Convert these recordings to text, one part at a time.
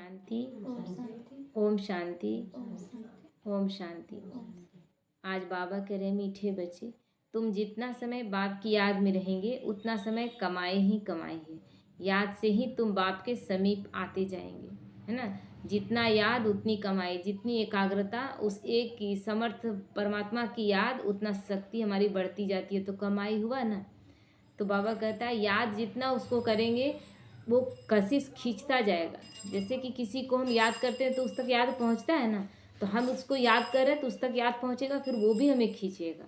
शांति। ओम शांति। ओम शांति। ओम शांति। ओम शांति। आज बाबा कह रहे मीठे बच्चे, तुम जितना समय बाप की याद में रहेंगे उतना समय कमाए ही कमाएंगे। याद से ही तुम बाप के समीप आते जाएंगे, है ना। जितना याद उतनी कमाई, जितनी एकाग्रता उस एक की समर्थ परमात्मा की याद, उतना शक्ति हमारी बढ़ती जाती है। तो कमाई हुआ ना। तो बाबा कहता है याद जितना उसको करेंगे वो कशिश खींचता जाएगा। जैसे कि किसी को हम याद करते हैं तो उस तक याद पहुंचता है ना, तो हम उसको याद कर रहे हैं तो उस तक याद पहुंचेगा, फिर वो भी हमें खींचेगा।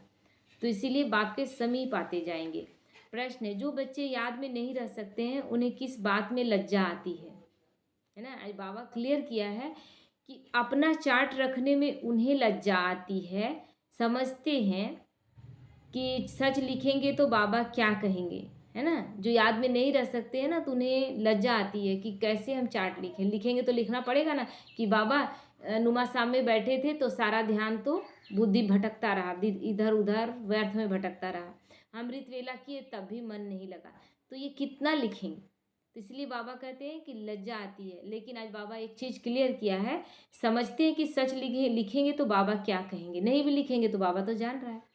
तो इसीलिए बाप के समीप आते जाएंगे। प्रश्न है, जो बच्चे याद में नहीं रह सकते हैं उन्हें किस बात में लज्जा आती है ना। आज बाबा क्लियर किया है कि अपना चार्ट रखने में उन्हें लज्जा आती है। समझते हैं कि सच लिखेंगे तो बाबा क्या कहेंगे, है ना। जो याद में नहीं रह सकते हैं ना, तो उन्हें लज्जा आती है कि कैसे हम चार्ट लिखेंगे तो लिखना पड़ेगा ना कि बाबा नुमा सामने बैठे थे तो सारा ध्यान तो बुद्धि भटकता रहा, इधर उधर व्यर्थ में भटकता रहा। अमृत वेला किए तब भी मन नहीं लगा, तो ये कितना लिखेंगे। तो इसलिए बाबा कहते हैं कि लज्जा आती है। लेकिन आज बाबा एक चीज़ क्लियर किया है, समझते हैं कि सच लिखेंगे तो बाबा क्या कहेंगे, नहीं भी लिखेंगे तो बाबा तो जान रहा है।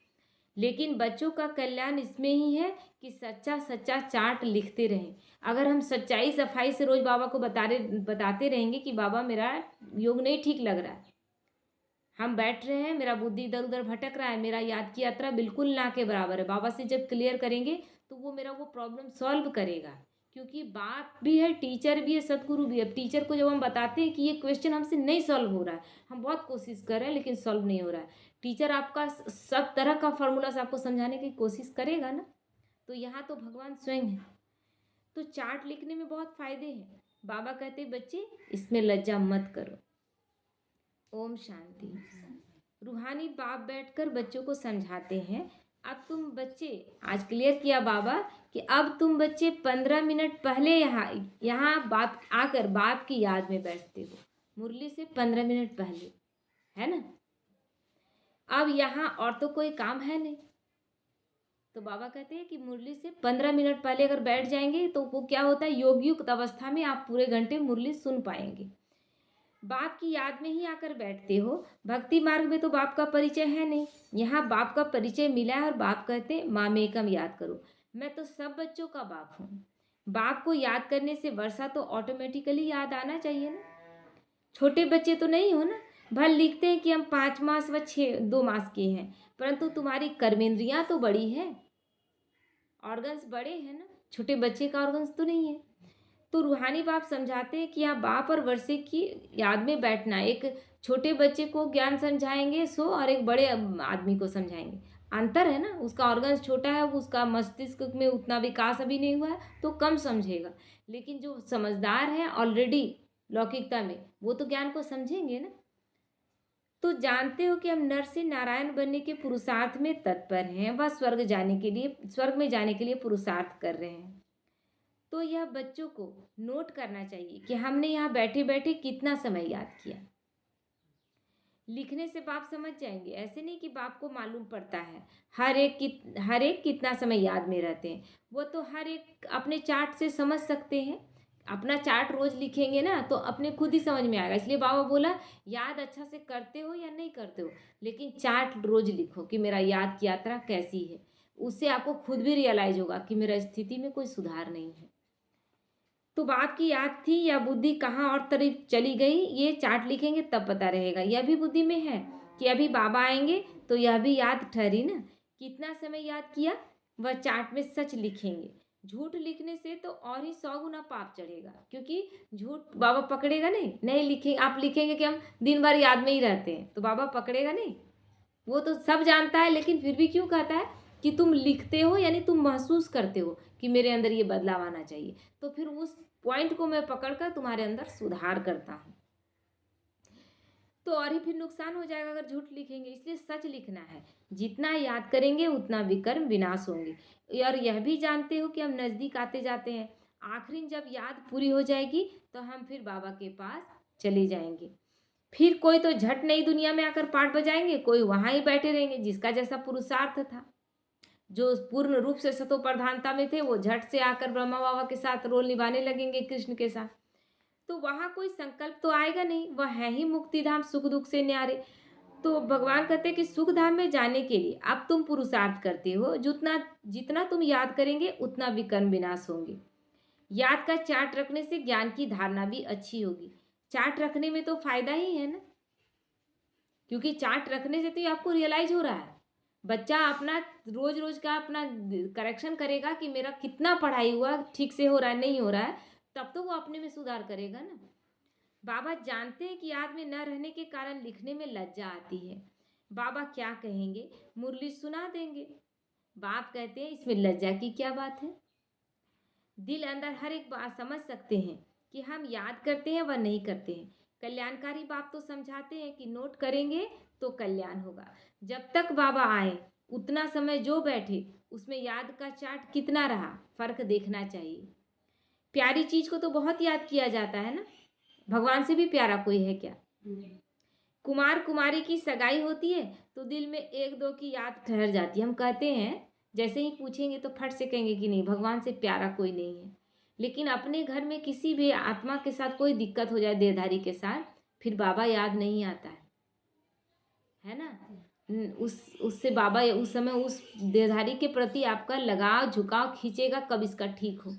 लेकिन बच्चों का कल्याण इसमें ही है कि सच्चा सच्चा चार्ट लिखते रहें। अगर हम सच्चाई सफाई से रोज बाबा को बताते रहेंगे कि बाबा मेरा योग नहीं ठीक लग रहा है, हम बैठ रहे हैं, मेरा बुद्धि इधर उधर भटक रहा है, मेरा याद की यात्रा बिल्कुल ना के बराबर है, बाबा से जब क्लियर करेंगे तो वो मेरा वो प्रॉब्लम सॉल्व करेगा। क्योंकि बाप भी है, टीचर भी है, सदगुरु भी है। टीचर को जब हम बताते हैं कि ये क्वेश्चन हमसे नहीं सॉल्व हो रहा है, हम बहुत कोशिश कर रहे हैं लेकिन सॉल्व नहीं हो रहा है, टीचर आपका सब तरह का फॉर्मूला आपको समझाने की कोशिश करेगा ना। तो यहाँ तो भगवान स्वयं है। तो चार्ट लिखने में बहुत फायदे हैं। बाबा कहते बच्चे इसमें लज्जा मत करो। ओम शांति। रूहानी बाप बैठकर बच्चों को समझाते हैं, अब तुम बच्चे, आज क्लियर किया बाबा कि अब तुम बच्चे 15 मिनट पहले यहाँ बाप आकर बाप की याद में बैठते हो, मुरली से 15 मिनट पहले, है ना। अब यहाँ और तो कोई काम है नहीं, तो बाबा कहते हैं कि मुरली से 15 मिनट पहले अगर बैठ जाएंगे तो वो क्या होता है, योगयुक्त अवस्था में आप पूरे घंटे मुरली सुन पाएंगे। बाप की याद में ही आकर बैठते हो। भक्ति मार्ग में तो बाप का परिचय है नहीं, यहाँ बाप का परिचय मिला है और बाप कहते मामेकम याद करो। मैं तो सब बच्चों का बाप हूँ। बाप को याद करने से वर्षा तो ऑटोमेटिकली याद आना चाहिए ना। छोटे बच्चे तो नहीं हो ना, भल लिखते हैं कि हम 5 मास व 2 मास के हैं, परंतु तुम्हारी कर्मेंद्रियां तो बड़ी है, ऑर्गन्स बड़े हैं ना, छोटे बच्चे का ऑर्गन्स तो नहीं है। तो रूहानी बाप समझाते हैं कि यहाँ बाप और वर्षे की याद में बैठना, एक छोटे बच्चे को ज्ञान समझाएंगे सो और एक बड़े आदमी को समझाएंगे, अंतर है ना। उसका ऑर्गन्स छोटा है, उसका मस्तिष्क में उतना विकास अभी नहीं हुआ है तो कम समझेगा, लेकिन जो समझदार है ऑलरेडी लौकिकता में, वो तो ज्ञान को समझेंगे ना। तो जानते हो कि हम नर से नारायण बनने के पुरुषार्थ में तत्पर हैं, वह स्वर्ग में जाने के लिए पुरुषार्थ कर रहे हैं। तो यह बच्चों को नोट करना चाहिए कि हमने यहाँ बैठे बैठे कितना समय याद किया। लिखने से बाप समझ जाएंगे, ऐसे नहीं कि बाप को मालूम पड़ता है हर एक कितना समय याद में रहते हैं, वो तो हर एक अपने चार्ट से समझ सकते हैं। अपना चार्ट रोज लिखेंगे ना तो अपने खुद ही समझ में आएगा। इसलिए बाबा बोला याद अच्छा से करते हो या नहीं करते हो, लेकिन चार्ट रोज लिखो कि मेरा याद की यात्रा कैसी है। उससे आपको खुद भी रियलाइज होगा कि मेरा स्थिति में कोई सुधार नहीं है। तो बाप की याद थी या बुद्धि कहाँ और तरफ चली गई, ये चार्ट लिखेंगे तब पता रहेगा। यह भी बुद्धि में है कि अभी बाबा आएंगे तो यह भी याद ठहरी ना, कितना समय याद किया वह चार्ट में सच लिखेंगे। झूठ लिखने से तो और ही 100 गुना पाप चढ़ेगा, क्योंकि झूठ बाबा पकड़ेगा नहीं लिखेंगे। आप लिखेंगे कि हम दिन भर याद में ही रहते हैं तो बाबा पकड़ेगा नहीं, वो तो सब जानता है, लेकिन फिर भी क्यों कहता है कि तुम लिखते हो, यानी तुम महसूस करते हो कि मेरे अंदर ये बदलाव आना चाहिए, तो फिर उस पॉइंट को मैं पकड़कर तुम्हारे अंदर सुधार करता हूँ। तो और ही फिर नुकसान हो जाएगा अगर झूठ लिखेंगे। इसलिए सच लिखना है, जितना याद करेंगे उतना विकर्म विनाश होंगे। और यह भी जानते हो कि हम नज़दीक आते जाते हैं, आखिरी जब याद पूरी हो जाएगी तो हम फिर बाबा के पास चले जाएंगे। फिर कोई तो झट नई दुनिया में आकर पाठ बजाएंगे, कोई वहाँ ही बैठे रहेंगे जिसका जैसा पुरुषार्थ था। जो पूर्ण रूप से सतो प्रधानता में थे वो झट से आकर ब्रह्मा बाबा के साथ रोल निभाने लगेंगे, कृष्ण के साथ। तो वहाँ कोई संकल्प तो आएगा नहीं, वह है ही मुक्तिधाम, सुख दुख से न्यारे। तो भगवान कहते हैं कि सुख धाम में जाने के लिए अब तुम पुरुषार्थ करते हो, जितना जितना तुम याद करेंगे उतना विकर्म विनाश होंगे। याद का चार्ट रखने से ज्ञान की धारणा भी अच्छी होगी। चार्ट रखने में तो फायदा ही है ना, क्योंकि चार्ट रखने से तो ये आपको रियलाइज हो रहा है। बच्चा अपना रोज रोज का अपना करेक्शन करेगा कि मेरा कितना पढ़ाई हुआ, ठीक से हो रहा है नहीं हो रहा है, तब तो वो अपने में सुधार करेगा ना। बाबा जानते हैं कि याद में न रहने के कारण लिखने में लज्जा आती है। बाबा क्या कहेंगे, मुरली सुना देंगे। बाप कहते हैं इसमें लज्जा की क्या बात है। दिल अंदर हर एक बात समझ सकते हैं कि हम याद करते हैं व नहीं करते हैं। कल्याणकारी बाप तो समझाते हैं कि नोट करेंगे तो कल्याण होगा। जब तक बाबा आए उतना समय जो बैठे उसमें याद का चार्ट कितना रहा, फर्क देखना चाहिए। प्यारी चीज को तो बहुत याद किया जाता है ना, भगवान से भी प्यारा कोई है क्या। कुमार कुमारी की सगाई होती है तो दिल में एक दो की याद ठहर जाती है। हम कहते हैं, जैसे ही पूछेंगे तो फट से कहेंगे कि नहीं, भगवान से प्यारा कोई नहीं है। लेकिन अपने घर में किसी भी आत्मा के साथ कोई दिक्कत हो जाए, देहधारी के साथ, फिर बाबा याद नहीं आता है ना। उससे बाबा उस समय उस देहधारी के प्रति आपका लगाव झुकाव खींचेगा कब इसका ठीक हो,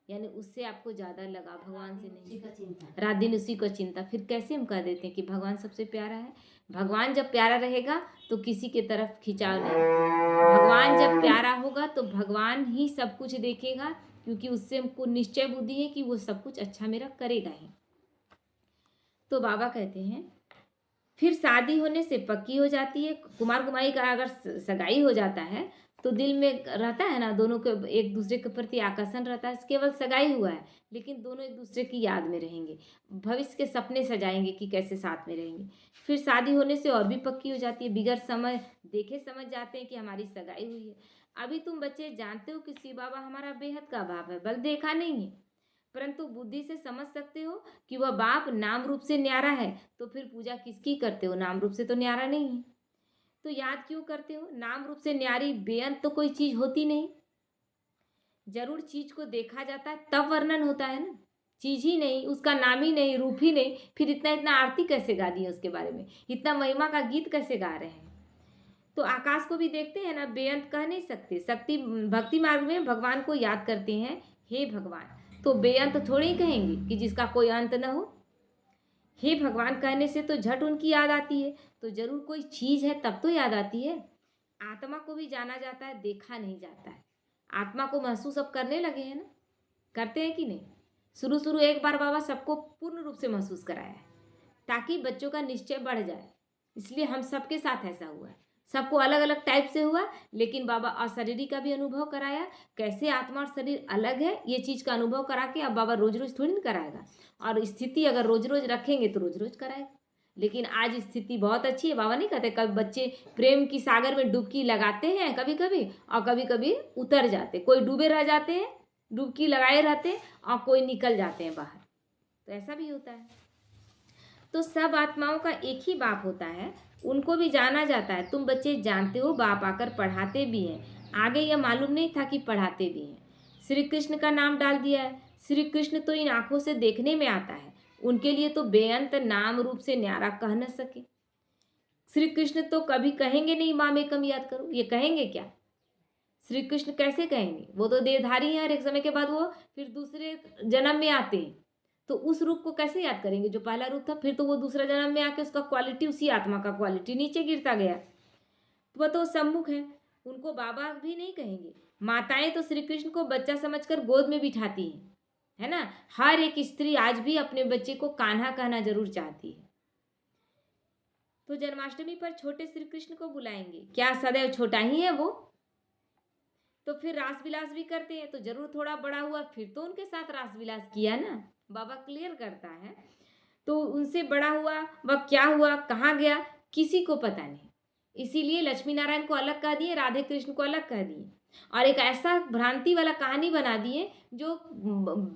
यानी उससे आपको ज़्यादा लगा, भगवान से नहीं। रात दिन उसी को चिंता। फिर कैसे हम कह देते हैं कि भगवान सबसे प्यारा है। भगवान जब प्यारा रहेगा तो किसी के तरफ खिंचाव नहीं। भगवान जब प्यारा होगा तो भगवान ही सब कुछ देखेगा, क्योंकि उससे हमको निश्चय बुद्धि है कि वो सब कुछ अच्छा मेरा करेगा ही। तो बाबा कहते हैं फिर शादी होने से पक्की हो जाती है। कुमार कुमारी का अगर सगाई हो जाता है तो दिल में रहता है ना, दोनों के एक दूसरे के प्रति आकर्षण रहता है। केवल सगाई हुआ है लेकिन दोनों एक दूसरे की याद में रहेंगे, भविष्य के सपने सजाएंगे कि कैसे साथ में रहेंगे। फिर शादी होने से और भी पक्की हो जाती है। बिगड़ समझ देखे समझ जाते हैं कि हमारी सगाई हुई है। अभी तुम बच्चे जानते हो कि शिव बाबा हमारा बेहद का बाप है, बल देखा नहीं है, परंतु बुद्धि से समझ सकते हो कि वह बाप नाम रूप से न्यारा है। तो फिर पूजा किसकी करते हो, नाम रूप से तो न्यारा नहीं है, तो याद क्यों करते हो। नाम रूप से न्यारी बेअंत तो कोई चीज होती नहीं। जरूर चीज को देखा जाता है तब वर्णन होता है ना, चीज ही नहीं, उसका नाम ही नहीं, रूप ही नहीं, फिर इतना इतना आरती कैसे गा दी है उसके बारे में, इतना महिमा का गीत कैसे गा रहे हैं। तो आकाश को भी देखते हैं ना, बेअंत कह नहीं सकते। शक्ति भक्ति मार्ग में भगवान को याद करते हैं, हे भगवान, तो बेअंत थोड़ी ही कहेंगे कि जिसका कोई अंत न हो। हे भगवान कहने से तो झट उनकी याद आती है, तो जरूर कोई चीज है तब तो याद आती है। आत्मा को भी जाना जाता है, देखा नहीं जाता है। आत्मा को महसूस अब करने लगे हैं ना, करते हैं कि नहीं। शुरू शुरू एक बार बाबा सबको पूर्ण रूप से महसूस कराया है ताकि बच्चों का निश्चय बढ़ जाए, इसलिए हम सबके साथ ऐसा हुआ है। सबको अलग अलग टाइप से हुआ, लेकिन बाबा अशरीरी का भी अनुभव कराया, कैसे आत्मा और शरीर अलग है ये चीज़ का अनुभव करा के। अब बाबा रोज रोज थोड़ी ना कराएगा, और स्थिति अगर रोज रोज रखेंगे तो रोज रोज कराएगा। लेकिन आज स्थिति बहुत अच्छी है। बाबा नहीं कहते कभी बच्चे प्रेम की सागर में डुबकी लगाते हैं कभी कभी, और कभी कभी उतर जाते, कोई डूबे रह जाते हैं, डुबकी लगाए रहते हैं, और कोई निकल जाते हैं बाहर, तो ऐसा भी होता है। तो सब आत्माओं का एक ही बाप होता है, उनको भी जाना जाता है। तुम बच्चे जानते हो बाप आकर पढ़ाते भी हैं, आगे यह मालूम नहीं था कि पढ़ाते भी हैं। श्री कृष्ण का नाम डाल दिया है। श्री कृष्ण तो इन आंखों से देखने में आता है, उनके लिए तो बेअंत नाम रूप से न्यारा कह न सके। श्री कृष्ण तो कभी कहेंगे नहीं माँ में कम याद करो, ये कहेंगे क्या। श्री कृष्ण कैसे कहेंगे, वो तो देहधारी हैं और एक समय के बाद वो फिर दूसरे जन्म में आते हैं, तो उस रूप को कैसे याद करेंगे जो पहला रूप था। फिर तो वो दूसरा जन्म में आके उसका क्वालिटी, उसी आत्मा का क्वालिटी नीचे गिरता गया। वह तो सम्मुख है, उनको बाबा भी नहीं कहेंगे। माताएं तो श्री कृष्ण को बच्चा समझकर गोद में बिठाती हैं, है ना। हर एक स्त्री आज भी अपने बच्चे को कान्हा कहना जरूर चाहती है। तो जन्माष्टमी पर छोटे श्री कृष्ण को बुलाएंगे, क्या सदैव छोटा ही है वो। तो फिर रास विलास भी करते हैं, तो जरूर थोड़ा बड़ा हुआ फिर तो उनके साथ रास विलास किया ना, बाबा क्लियर करता है। तो उनसे बड़ा हुआ, वह क्या हुआ, कहाँ गया, किसी को पता नहीं। इसीलिए लक्ष्मी नारायण को अलग कह दिए, राधे कृष्ण को अलग कह दिए, और एक ऐसा भ्रांति वाला कहानी बना दिए जो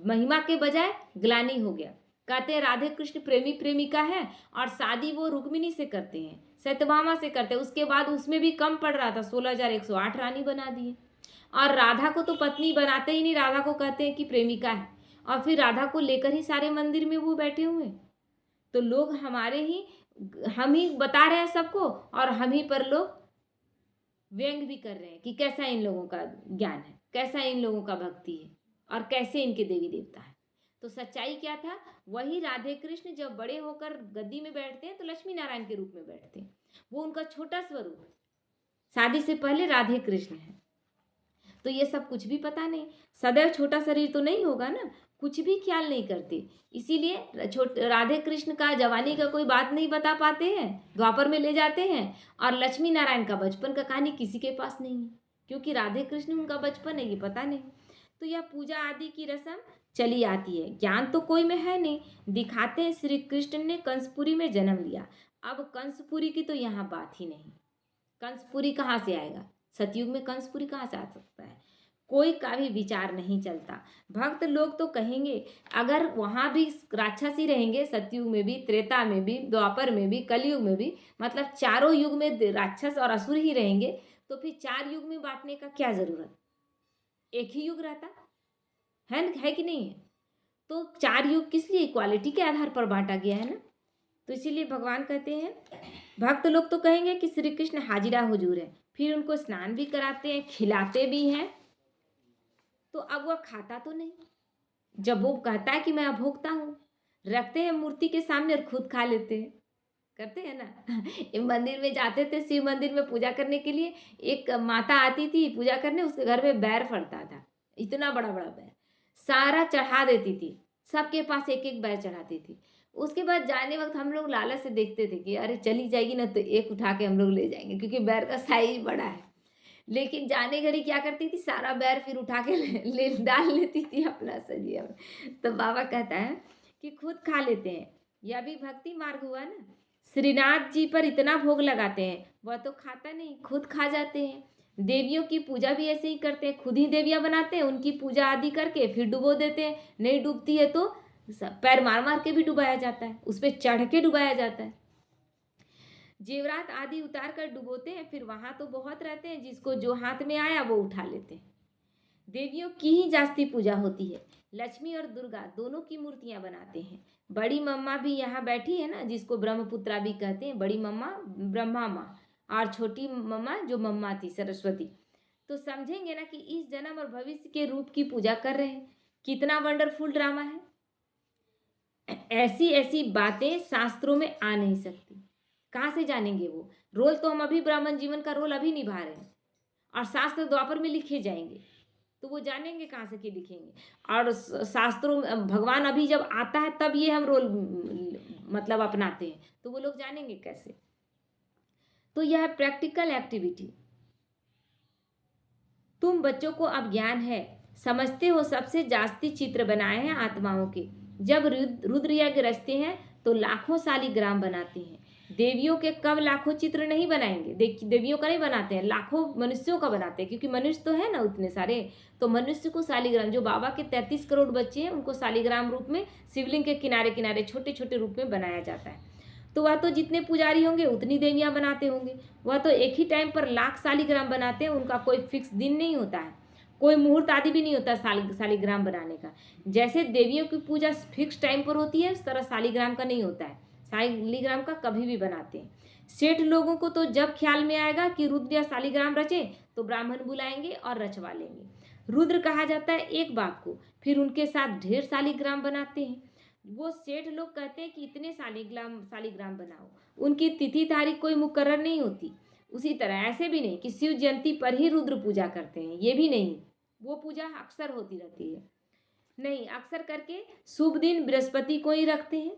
महिमा के बजाय ग्लानि हो गया। कहते हैं राधे कृष्ण प्रेमी प्रेमिका है, और शादी वो रुक्मिणी से करते हैं, सत्यभामा से करते हैं। उसके बाद उसमें भी कम पड़ रहा था, 16,108 रानी बना दिए। और राधा को तो पत्नी बनाते ही नहीं, राधा को कहते हैं कि प्रेमिका है। और फिर राधा को लेकर ही सारे मंदिर में वो बैठे हुए हैं। तो लोग हम ही बता रहे हैं सबको, और हम ही पर लोग व्यंग भी कर रहे हैं कि कैसा इन लोगों का ज्ञान है, कैसा इन लोगों का भक्ति है, और कैसे इनके देवी देवता है। तो सच्चाई क्या था? वही राधे कृष्ण जब बड़े होकर गद्दी में बैठते हैं तो लक्ष्मी नारायण के रूप में बैठते हैं। वो उनका छोटा स्वरूप है, शादी से पहले राधे कृष्ण है। तो ये सब कुछ भी पता नहीं, सदैव छोटा शरीर तो नहीं होगा ना, कुछ भी ख्याल नहीं करते। इसीलिए राधे कृष्ण का जवानी का कोई बात नहीं बता पाते हैं, द्वापर में ले जाते हैं, और लक्ष्मी नारायण का बचपन का कहानी किसी के पास नहीं है, क्योंकि राधे कृष्ण उनका बचपन है ये पता नहीं। तो यह पूजा आदि की रस्म चली आती है, ज्ञान तो कोई में है नहीं। दिखाते हैं श्री कृष्ण ने कंसपुरी में जन्म लिया। अब कंसपुरी की तो यहाँ बात ही नहीं, कंसपुरी कहाँ से आएगा? सतयुग में कंसपुरी कहाँ से आ सकता है? कोई का भी विचार नहीं चलता। भक्त लोग तो कहेंगे अगर वहाँ भी राक्षस ही रहेंगे, सतयुग में भी, त्रेता में भी, द्वापर में भी, कलयुग में भी, मतलब चारों युग में राक्षस और असुर ही रहेंगे, तो फिर 4 युग में बांटने का क्या जरूरत? एक ही युग रहता है कि नहीं है? तो 4 युग किस लिए? इक्वालिटी के आधार पर बांटा गया है ना। तो इसीलिए भगवान कहते हैं, भक्त लोग तो कहेंगे कि श्री कृष्ण हाजिरा हुजूर है, फिर उनको स्नान भी कराते हैं, खिलाते भी हैं। तो अब वह खाता तो नहीं, जब वो कहता है कि मैं अभोक्ता हूँ, रखते हैं मूर्ति के सामने और खुद खा लेते हैं, करते हैं ना। ये मंदिर में जाते थे, शिव मंदिर में पूजा करने के लिए, एक माता आती थी पूजा करने, उसके घर में बैर फलता था, इतना बड़ा बड़ा बैर, सारा चढ़ा देती थी, सबके पास एक एक बैर चढ़ाती थी। उसके बाद जाने वक्त हम लोग लालच से देखते थे कि अरे चली जाएगी ना तो एक उठा के हम लोग ले जाएंगे, क्योंकि बैर का साइज बड़ा है। लेकिन जाने घड़ी क्या करती थी, सारा बैर फिर उठा के ले डाल लेती थी अपना सजिया में। तो बाबा कहता है कि खुद खा लेते हैं, यह भी भक्ति मार्ग हुआ ना। श्रीनाथ जी पर इतना भोग लगाते हैं, वह तो खाता नहीं, खुद खा जाते हैं। देवियों की पूजा भी ऐसे ही करते हैं, खुद ही देवियाँ बनाते हैं, उनकी पूजा आदि करके फिर डुबो देते हैं। नहीं डूबती है तो पैर मार मार के भी डुबाया जाता है, उस पर चढ़ के डुबाया जाता है। जेवरात आदि उतार कर डुबोते हैं, फिर वहां तो बहुत रहते हैं, जिसको जो हाथ में आया वो उठा लेते हैं। देवियों की ही जास्ती पूजा होती है, लक्ष्मी और दुर्गा दोनों की मूर्तियां बनाते हैं। बड़ी मम्मा भी यहाँ बैठी है ना, जिसको ब्रह्मपुत्रा भी कहते हैं, बड़ी मम्मा ब्रह्मा माँ, और छोटी मम्मा जो मम्मा थी सरस्वती। तो समझेंगे ना कि इस जन्म और भविष्य के रूप की पूजा कर रहे हैं। कितना वंडरफुल ड्रामा है। ऐसी ऐसी बातें शास्त्रों में आ नहीं सकती, कहाँ से जानेंगे वो रोल? तो हम अभी ब्राह्मण जीवन का रोल अभी निभा रहे हैं, और शास्त्र द्वापर में लिखे जाएंगे, तो वो जानेंगे कहाँ से कि लिखेंगे? और शास्त्रों में भगवान अभी जब आता है तब ये हम रोल मतलब अपनाते हैं, तो वो लोग जानेंगे कैसे? तो यह है प्रैक्टिकल एक्टिविटी। तुम बच्चों को अब ज्ञान है, समझते हो सबसे जास्ती चित्र बनाए हैं आत्माओं के। जब रुद्र यज्ञ रचते हैं तो लाखों शालिग्राम बनाते हैं। देवियों के कब लाखों चित्र नहीं बनाएंगे? देवियों का नहीं बनाते हैं, लाखों मनुष्यों का बनाते हैं, क्योंकि मनुष्य तो है ना उतने सारे। तो मनुष्य को शालिग्राम, जो बाबा के 33 करोड़ बच्चे हैं उनको शालिग्राम रूप में शिवलिंग के किनारे किनारे छोटे छोटे रूप में बनाया जाता है। तो वह तो जितने पुजारी होंगे उतनी देवियाँ बनाते होंगे। वह तो एक ही टाइम पर लाख शालिग्राम बनाते हैं, उनका कोई फिक्स दिन नहीं होता है, कोई मुहूर्त आदि भी नहीं होता शालिग्राम बनाने का। जैसे देवियों की पूजा फिक्स टाइम पर होती है, उस तरह शालिग्राम का नहीं होता है। शालिग्राम का कभी भी बनाते हैं। सेठ लोगों को तो जब ख्याल में आएगा कि रुद्र या शालिग्राम रचे तो ब्राह्मण बुलाएंगे और रचवा लेंगे। रुद्र कहा जाता है एक बाप को, फिर उनके साथ ढेर शालिग्राम बनाते हैं। वो सेठ लोग कहते हैं कि इतने शालिग्राम बनाओ, उनकी तिथि तारीख कोई मुकर्रर नहीं होती। उसी तरह ऐसे भी नहीं कि शिव जयंती पर ही रुद्र पूजा करते हैं, ये भी नहीं, वो पूजा अक्सर होती रहती है। नहीं, अक्सर करके शुभ दिन बृहस्पति को ही रखते हैं।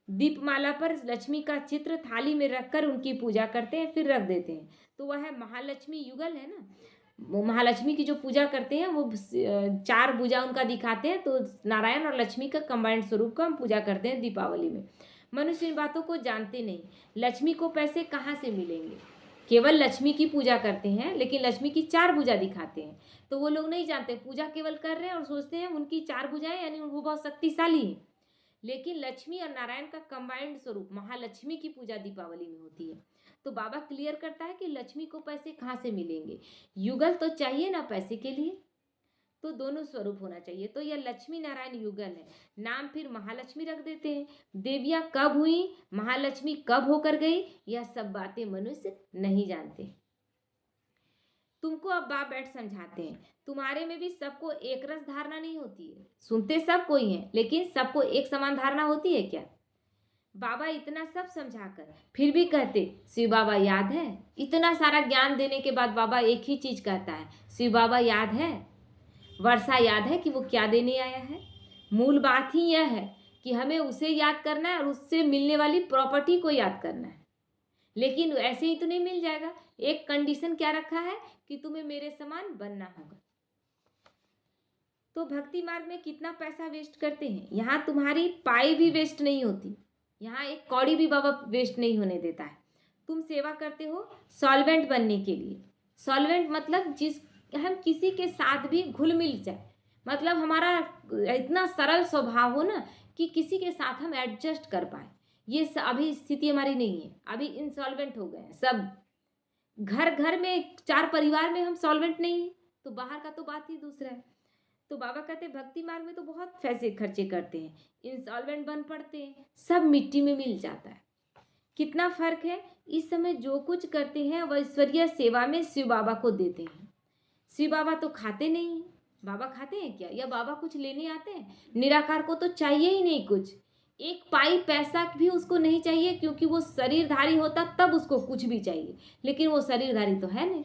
दीपमाला पर लक्ष्मी का चित्र थाली में रखकर उनकी पूजा करते हैं, फिर रख देते हैं। तो वह है महालक्ष्मी युगल है ना, वो महालक्ष्मी की जो पूजा करते हैं वो 4 भुजा उनका दिखाते हैं, तो नारायण और लक्ष्मी का कंबाइंड स्वरूप का हम पूजा करते हैं दीपावली में। मनुष्य इन बातों को जानते नहीं। लक्ष्मी को पैसे कहाँ से मिलेंगे? केवल लक्ष्मी की पूजा करते हैं, लेकिन लक्ष्मी की 4 भुजा दिखाते हैं, तो वो लोग नहीं जानते, पूजा केवल कर रहे हैं और सोचते हैं उनकी 4 भुजाएं यानी वो बहुत शक्तिशाली है। लेकिन लक्ष्मी और नारायण का कंबाइंड स्वरूप महालक्ष्मी की पूजा दीपावली में होती है। तो बाबा क्लियर करता है कि लक्ष्मी को पैसे कहाँ से मिलेंगे? युगल तो चाहिए ना पैसे के लिए। तो दोनों स्वरूप होना चाहिए। तो यह लक्ष्मी नारायण युगल है। नाम फिर महालक्ष्मी रख देते हैं। देवियाँ कब हुई, महालक्ष्मी कब होकर गई, यह सब बातें मनुष्य नहीं जानते। तुमको अब बाप बैठ समझाते हैं। तुम्हारे में भी सबको एक रस धारणा नहीं होती है। सुनते सब कोई है, लेकिन सबको एक समान धारणा होती है क्या? बाबा इतना सब समझाकर फिर भी कहते शिव बाबा याद है। इतना सारा ज्ञान देने के बाद बाबा एक ही चीज कहता है, शिव बाबा याद है। वर्षा याद है कि वो क्या देने आया है। मूल बात ही यह है कि हमें उसे याद करना है और उससे मिलने वाली प्रॉपर्टी को याद करना है। लेकिन ऐसे ही तो नहीं मिल जाएगा। एक कंडीशन क्या रखा है कि तुम्हें मेरे समान बनना होगा। तो भक्ति मार्ग में कितना पैसा वेस्ट करते हैं। यहाँ तुम्हारी पाई भी वेस्ट नहीं होती, यहाँ एक कौड़ी भी बाबा वेस्ट नहीं होने देता है। तुम सेवा करते हो सॉल्वेंट बनने के लिए। सॉल्वेंट मतलब जिस हम किसी के साथ भी घुल मिल जाए, मतलब हमारा इतना सरल स्वभाव हो ना कि किसी के साथ हम एडजस्ट कर पाए। ये अभी स्थिति हमारी नहीं है। अभी इंसॉल्वेंट हो गए हैं सब। घर घर में 4 परिवार में हम सॉल्वेंट नहीं है, तो बाहर का तो बात ही दूसरा है। तो बाबा कहते हैं भक्ति मार्ग में तो बहुत पैसे खर्चे करते हैं, इंसॉल्वेंट बन पड़ते हैं, सब मिट्टी में मिल जाता है। कितना फर्क है। इस समय जो कुछ करते हैं वह ईश्वरीय सेवा में शिव बाबा को देते हैं। शिव बाबा तो खाते नहीं हैं। बाबा खाते हैं क्या, या बाबा कुछ लेने आते हैं? निराकार को तो चाहिए ही नहीं कुछ। एक पाई पैसा भी उसको नहीं चाहिए, क्योंकि वो शरीरधारी होता तब उसको कुछ भी चाहिए, लेकिन वो शरीरधारी तो है नहीं।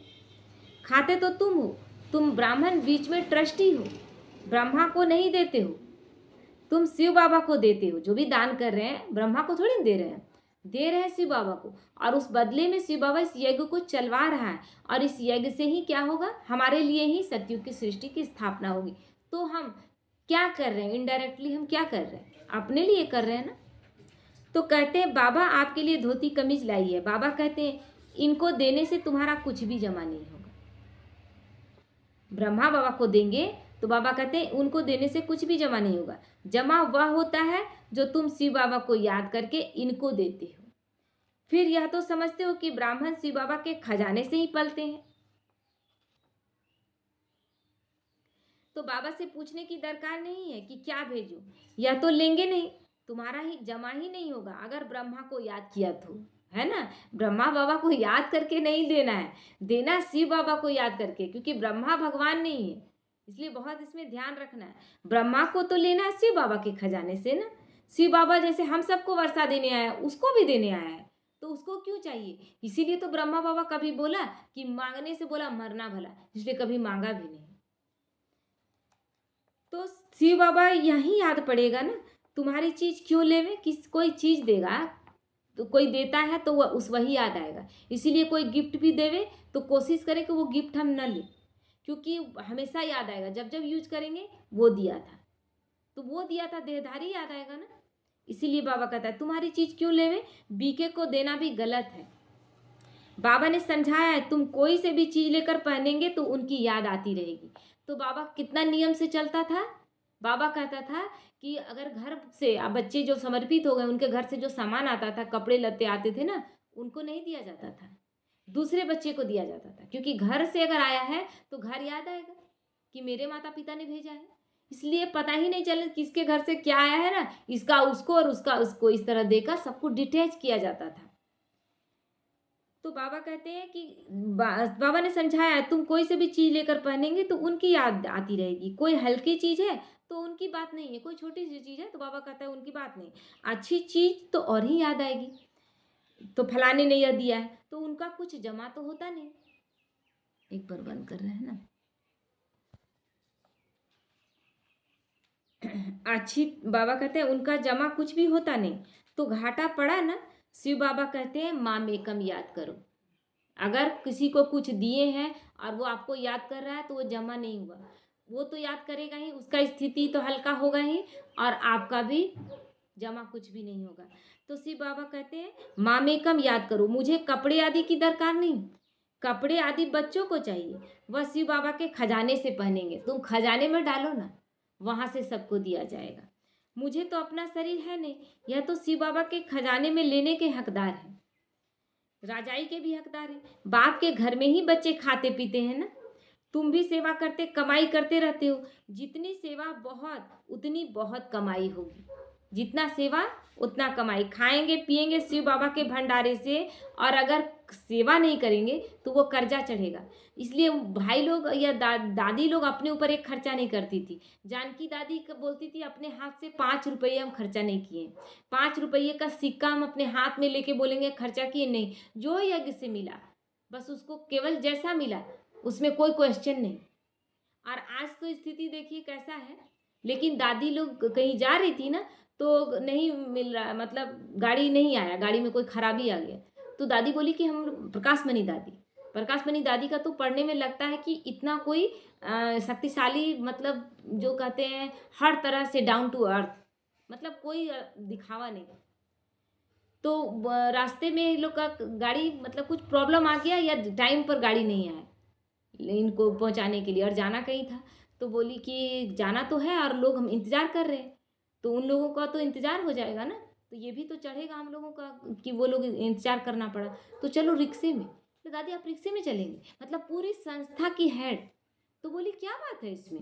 खाते तो तुम हो। तुम ब्राह्मण बीच में ट्रस्टी हो। ब्रह्मा को नहीं देते हो, तुम शिव बाबा को देते हो। जो भी दान कर रहे हैं ब्रह्मा को थोड़ी दे रहे हैं, दे रहे हैं शिव बाबा को। और उस बदले में शिव बाबा इस यज्ञ को चलवा रहा है, और इस यज्ञ से ही क्या होगा, हमारे लिए ही सतयुग की सृष्टि की स्थापना होगी। तो हम क्या कर रहे हैं, इनडायरेक्टली हम क्या कर रहे हैं, अपने लिए कर रहे हैं ना। तो कहते हैं बाबा आपके लिए धोती कमीज लाई है। बाबा कहते हैं इनको देने से तुम्हारा कुछ भी जमा नहीं होगा। ब्रह्मा बाबा को देंगे तो बाबा कहते हैं उनको देने से कुछ भी जमा नहीं होगा। जमा वह होता है जो तुम शिव बाबा को याद करके इनको देते हो। फिर यह तो समझते हो कि ब्राह्मण शिव बाबा के खजाने से ही पलते हैं। तो बाबा से पूछने की दरकार नहीं है कि क्या भेजूं, या तो लेंगे नहीं, तुम्हारा ही जमा ही नहीं होगा अगर ब्रह्मा को याद किया तो, है ना। ब्रह्मा बाबा को याद करके नहीं देना है, देना शिव बाबा को याद करके, क्योंकि ब्रह्मा भगवान नहीं है। इसलिए बहुत इसमें ध्यान रखना है। ब्रह्मा को तो लेना है शिव बाबा के खजाने से ना। शिव बाबा जैसे हम सबको वर्षा देने आया, उसको भी देने आया है, तो उसको क्यों चाहिए। इसीलिए तो ब्रह्मा बाबा कभी बोला कि मांगने से बोला मरना भला, इसलिए कभी मांगा भी नहीं। तो शिव बाबा यही याद पड़ेगा ना, तुम्हारी चीज क्यों लेवे। किस कोई चीज देगा तो कोई देता है तो वह उस वही याद आएगा। इसीलिए कोई गिफ्ट भी देवे तो कोशिश करें कि वो गिफ्ट हम न लें, क्योंकि हमेशा याद आएगा। जब जब यूज करेंगे वो दिया था, तो वो दिया था देहधारी याद आएगा ना। इसीलिए बाबा कहता है तुम्हारी चीज क्यों लेवे, बीके को देना भी गलत है। बाबा ने समझाया है तुम कोई से भी चीज लेकर पहनेंगे तो उनकी याद आती रहेगी। तो बाबा कितना नियम से चलता था। बाबा कहता था कि अगर घर से अब बच्चे जो समर्पित हो गए, उनके घर से जो सामान आता था, कपड़े लत्ते आते थे ना, उनको नहीं दिया जाता था, दूसरे बच्चे को दिया जाता था। क्योंकि घर से अगर आया है तो घर याद आएगा कि मेरे माता पिता ने भेजा है। इसलिए पता ही नहीं चले किसके घर से क्या आया है ना, इसका उसको और उसका उसको, इस तरह देकर सबको डिटैच किया जाता था। तो बाबा कहते हैं कि बाबा ने समझाया तुम कोई से भी चीज लेकर पहनेंगे तो उनकी याद आती रहेगी। कोई हल्की चीज है तो उनकी बात नहीं है, कोई छोटी सी चीज है तो बाबा कहता है उनकी बात नहीं, अच्छी चीज तो और ही याद आएगी। तो फलाने ने यह दिया है तो उनका कुछ जमा तो होता नहीं। एक बार बंद कर रहे हैं ना। अच्छी, बाबा कहते हैं उनका जमा कुछ भी होता नहीं, तो घाटा पड़ा ना। शिव बाबा कहते हैं माँ मेकम याद करो। अगर किसी को कुछ दिए हैं और वो आपको याद कर रहा है तो वो जमा नहीं हुआ, वो तो याद करेगा ही, उसका स्थिति तो हल्का होगा ही, और आपका भी जमा कुछ भी नहीं होगा। तो शिव बाबा कहते हैं माँ मेकम याद करो। मुझे कपड़े आदि की दरकार नहीं, कपड़े आदि बच्चों को चाहिए, वह शिव बाबा के खजाने से पहनेंगे। तुम खजाने में डालो ना, वहां से सबको दिया जाएगा। मुझे तो अपना शरीर है नहीं, यह तो शिव बाबा के खजाने में लेने के हकदार है, राजाई के भी हकदार है। बाप के घर में ही बच्चे खाते पीते हैं ना, तुम भी सेवा करते कमाई करते रहते हो। जितनी सेवा बहुत उतनी बहुत कमाई होगी। जितना सेवा उतना कमाई। खाएंगे पिएंगे शिव बाबा के भंडारे से, और अगर सेवा नहीं करेंगे तो वो कर्जा चढ़ेगा। इसलिए भाई लोग या दादी लोग अपने ऊपर एक खर्चा नहीं करती थी। जानकी दादी बोलती थी अपने हाथ से 5 रुपये हम खर्चा नहीं किए। 5 रुपये का सिक्का हम अपने हाथ में लेके बोलेंगे खर्चा किए नहीं। जो यज्ञ से मिला बस उसको केवल जैसा मिला उसमें कोई क्वेश्चन नहीं। और आज तो स्थिति देखिए कैसा है। लेकिन दादी लोग कहीं जा रही थी ना, तो नहीं मिल रहा, मतलब गाड़ी नहीं आया, गाड़ी में कोई खराबी आ गया। तो दादी बोली कि हम प्रकाश मणि दादी का तो पढ़ने में लगता है कि इतना कोई शक्तिशाली, मतलब जो कहते हैं हर तरह से डाउन टू अर्थ, मतलब कोई दिखावा नहीं। तो रास्ते में इन लोग का गाड़ी, मतलब कुछ प्रॉब्लम आ गया या टाइम पर गाड़ी नहीं आया इनको पहुंचाने के लिए, और जाना कहीं था। तो बोली कि जाना तो है और लोग हम इंतज़ार कर रहे हैं, तो उन लोगों का तो इंतज़ार हो जाएगा ना, तो ये भी तो चढ़ेगा हम लोगों का कि वो लोग इंतज़ार करना पड़ा, तो चलो रिक्शे में। तो दादी आप रिक्शे में चलेंगे, मतलब पूरी संस्था की हेड। तो बोली क्या बात है इसमें,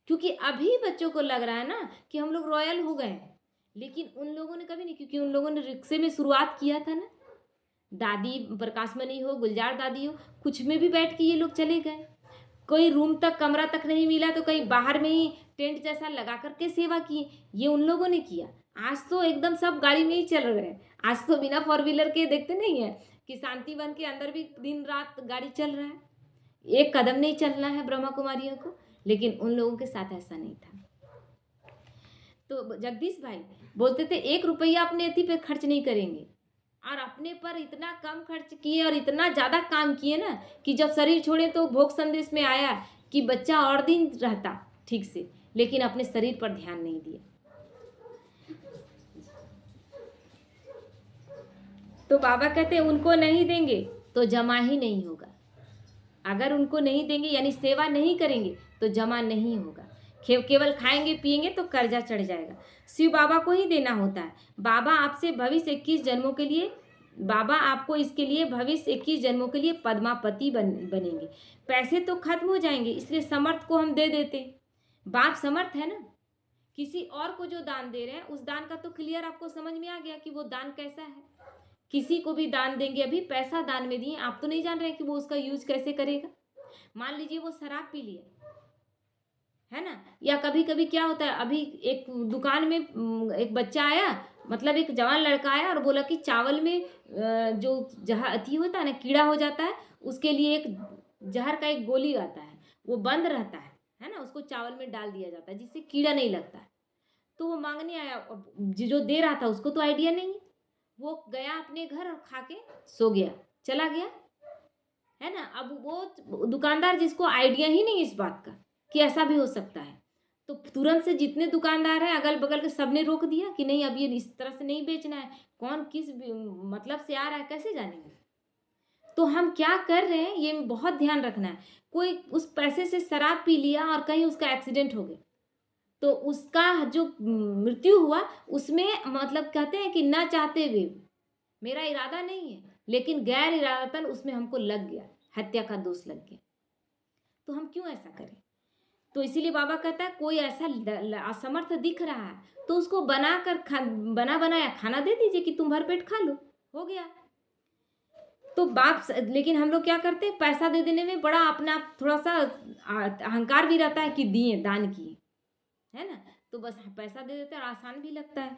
क्योंकि अभी बच्चों को लग रहा है ना कि हम लोग रॉयल हो गए हैं, लेकिन उन लोगों ने कभी नहीं, क्योंकि उन लोगों ने रिक्शे में शुरुआत किया था ना। दादी प्रकाशमणि हो, गुलजार दादी हो, कुछ में भी बैठ के ये लोग चले गए। कोई रूम तक, कमरा तक नहीं मिला तो कहीं बाहर में ही टेंट जैसा लगा करके सेवा किए, ये उन लोगों ने किया। आज तो एकदम सब गाड़ी में ही चल रहे हैं। आज तो बिना 4 व्हीलर के देखते नहीं है कि शांति वन के अंदर भी दिन रात गाड़ी चल रहा है। एक कदम नहीं चलना है ब्रह्मा कुमारियों को, लेकिन उन लोगों के साथ ऐसा नहीं था। तो जगदीश भाई बोलते थे 1 रुपया अपने अति पे खर्च नहीं करेंगे, और अपने पर इतना कम खर्च किए और इतना ज़्यादा काम किए ना कि जब शरीर छोड़े तो भोग संदेश में आया कि बच्चा और दिन रहता ठीक से, लेकिन अपने शरीर पर ध्यान नहीं दिया। तो बाबा कहते हैं उनको नहीं देंगे तो जमा ही नहीं होगा। अगर उनको नहीं देंगे यानी सेवा नहीं करेंगे तो जमा नहीं होगा। केवल खाएंगे पिएंगे तो कर्जा चढ़ जाएगा। शिव बाबा को ही देना होता है। बाबा आपसे भविष्य 21 जन्मों के लिए, बाबा आपको इसके लिए भविष्य 21 जन्मों के लिए पद्मापति बनेंगे। पैसे तो खत्म हो जाएंगे, इसलिए समर्थ को हम दे देते। बाप समर्थ है ना। किसी और को जो दान दे रहे हैं उस दान का तो क्लियर आपको समझ में आ गया कि वो दान कैसा है। किसी को भी दान देंगे, अभी पैसा दान में दिए, आप तो नहीं जान रहे कि वो उसका यूज कैसे करेगा। मान लीजिए वो शराब पी लिया है ना, या कभी कभी क्या होता है, अभी एक दुकान में एक बच्चा आया, मतलब एक जवान लड़का आया और बोला कि चावल में जो जहर अति होता है ना, कीड़ा हो जाता है, उसके लिए एक जहर का एक गोली आता है, वो बंद रहता है ना, उसको चावल में डाल दिया जाता है जिससे कीड़ा नहीं लगता है। तो वो मांगने आया, जो दे रहा था उसको तो आइडिया नहीं, वो गया अपने घर और खा के सो गया, चला गया है ना। अब वो दुकानदार जिसको आइडिया ही नहीं इस बात का कि ऐसा भी हो सकता है, तो तुरंत से जितने दुकानदार हैं अगल बगल के सबने रोक दिया कि नहीं, अब ये इस तरह से नहीं बेचना है। कौन किस मतलब से आ रहा है कैसे जानेंगे। तो हम क्या कर रहे हैं ये बहुत ध्यान रखना है। कोई उस पैसे से शराब पी लिया और कहीं उसका एक्सीडेंट हो गया, तो उसका जो मृत्यु हुआ उसमें, मतलब कहते हैं कि ना चाहते हुए, मेरा इरादा नहीं है लेकिन गैर इरादतन उसमें हमको लग गया, हत्या का दोष लग गया। तो हम क्यों ऐसा करें। तो इसीलिए बाबा कहता है कोई ऐसा असमर्थ दिख रहा है तो उसको बना बनाया खाना दे दीजिए कि तुम भरपेट खा लो, हो गया। तो लेकिन हम लोग क्या करते हैं, पैसा दे देने में बड़ा अपना थोड़ा सा अहंकार भी रहता है कि दिए, दान किए, है ना। तो बस पैसा दे देते हैं और आसान भी लगता है।